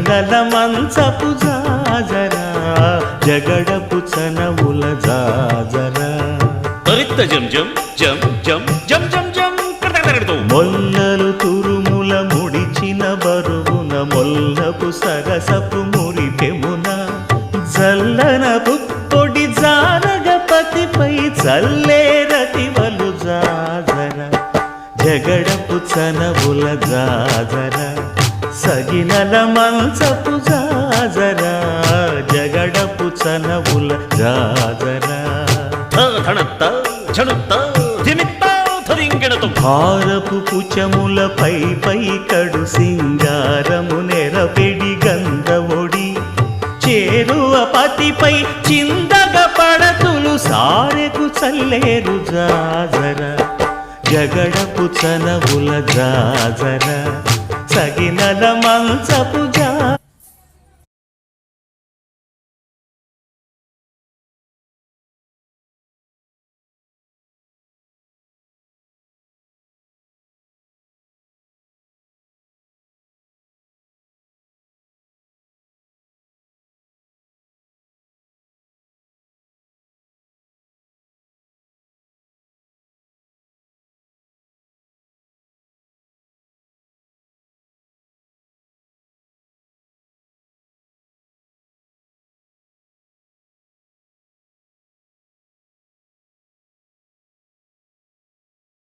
సగినల మంచపు జాజరా జగడపు చనవుల జాజరా తరిత్త జం జం జం జం జం జం జం మొల్లలు తురుముల ముడిచిన బరువున మొల్లపు సరసపు మురిపెమున జల్లన పుప్పొడి జానగపతిపై చల్లేరతివలు జాజర జగడపు చనవుల జాజర సగినల మంచపు జాజర జగడపు చనవుల జాజర భారపు పుచములపై పై కడు సింగారము నెరపెడి గంధవొడి చేరువ పతిపై చిందగ పడతులు సారెకు చల్లేరు జాజర జగడపు చనవుల జాజర సగినల మంచపు